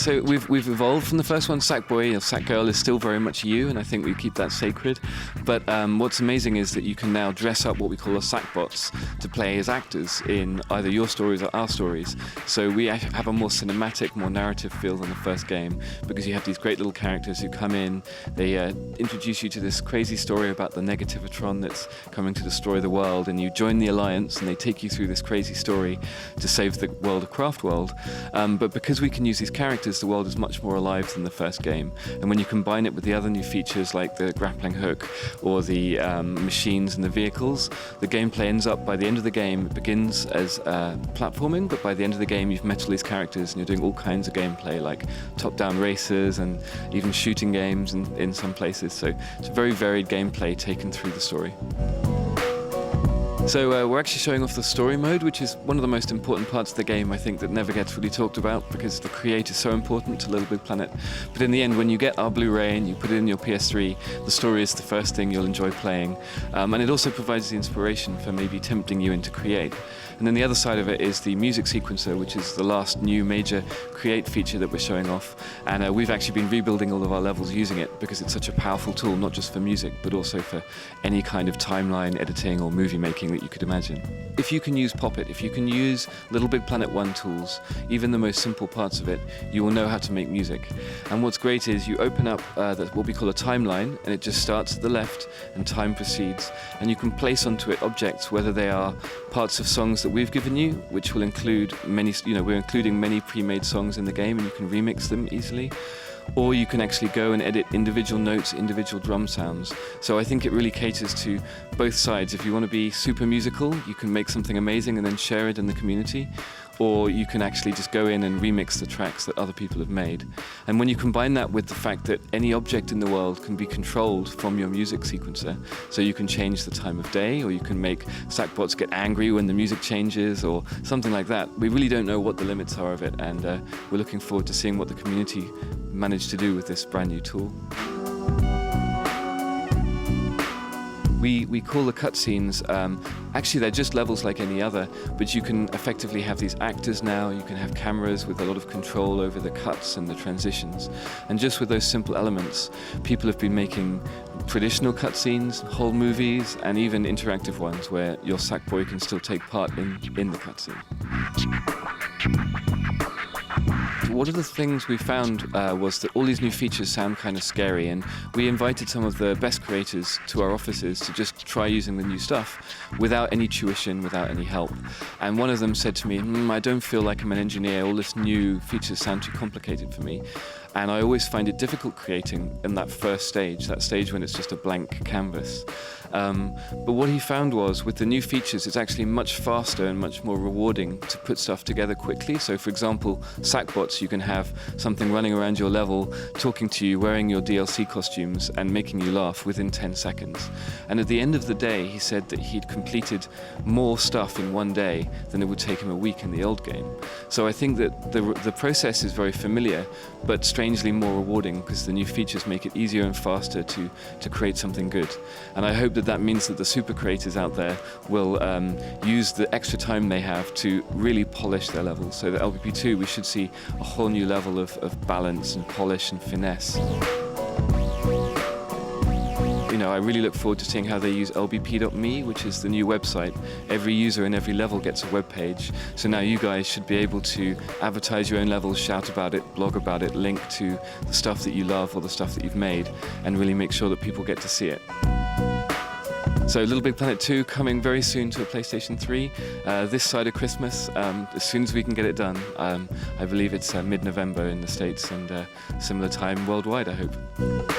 So we've evolved from the first one. Sackboy or Sackgirl is still very much you, and I think we keep that sacred. But what's amazing is that you can now dress up what we call a Sackbots to play as actors in either your stories or our stories. So we have a more cinematic, more narrative feel than the first game, because you have these great little characters who come in, they introduce you to this crazy story about the Negativatron that's coming to destroy the world, and you join the Alliance and they take you through this crazy story to save the world of Craftworld. But because we can use these characters, the world is much more alive than the first game. And when you combine it with the other new features like the grappling hook or the machines and the vehicles, the gameplay ends up, by the end of the game, it begins as platforming, but by the end of the game you've met all these characters and you're doing all kinds of gameplay like top-down races and even shooting games in some places. So it's a very varied gameplay taken through the story. So we're actually showing off the story mode, which is one of the most important parts of the game, I think, that never gets really talked about because the create is so important to Little Big Planet. But in the end, when you get our Blu-ray and you put it in your PS3, the story is the first thing you'll enjoy playing. And it also provides the inspiration for maybe tempting you into create. And then the other side of it is the music sequencer, which is the last new major create feature that we're showing off. And we've actually been rebuilding all of our levels using it because it's such a powerful tool, not just for music, but also for any kind of timeline editing or movie making that you could imagine. If you can use Poppet, if you can use Little Big Planet 1 tools, even the most simple parts of it, you will know how to make music. And what's great is you open up what we call a timeline, and it just starts at the left and time proceeds. And you can place onto it objects, whether they are parts of songs that we've given you, which will include many, we're including many pre-made songs in the game and you can remix them easily. Or you can actually go and edit individual notes, individual drum sounds. So I think it really caters to both sides. If you want to be super musical, you can make something amazing and then share it in the community. Or you can actually just go in and remix the tracks that other people have made. And when you combine that with the fact that any object in the world can be controlled from your music sequencer, so you can change the time of day, or you can make Sackbots get angry when the music changes, or something like that. We really don't know what the limits are of it, and we're looking forward to seeing what the community managed to do with this brand new tool. We call the cutscenes, actually they're just levels like any other, but you can effectively have these actors now, you can have cameras with a lot of control over the cuts and the transitions. And just with those simple elements, people have been making traditional cutscenes, whole movies, and even interactive ones where your Sackboy can still take part in the cutscene. One of the things we found was that all these new features sound kind of scary, and we invited some of the best creators to our offices to just try using the new stuff without any tuition, without any help. And one of them said to me, I don't feel like I'm an engineer, all this new features sound too complicated for me. And I always find it difficult creating in that first stage, that stage when it's just a blank canvas. But what he found was, with the new features, it's actually much faster and much more rewarding to put stuff together quickly. So for example, Sackbots, you can have something running around your level, talking to you, wearing your DLC costumes, and making you laugh within 10 seconds. And at the end of the day, he said that he'd completed more stuff in one day than it would take him a week in the old game. So I think that the process is very familiar, but strangely more rewarding, because the new features make it easier and faster to create something good. And I hope that means that the super creators out there will use the extra time they have to really polish their levels. So that LBP 2, we should see a whole new level of balance and polish and finesse. I really look forward to seeing how they use lbp.me, which is the new website. Every user in every level gets a web page. So now you guys should be able to advertise your own levels, shout about it, blog about it, link to the stuff that you love or the stuff that you've made, and really make sure that people get to see it. So Little Big Planet 2 coming very soon to a PlayStation 3, this side of Christmas, as soon as we can get it done. I believe it's mid-November in the States and similar time worldwide, I hope.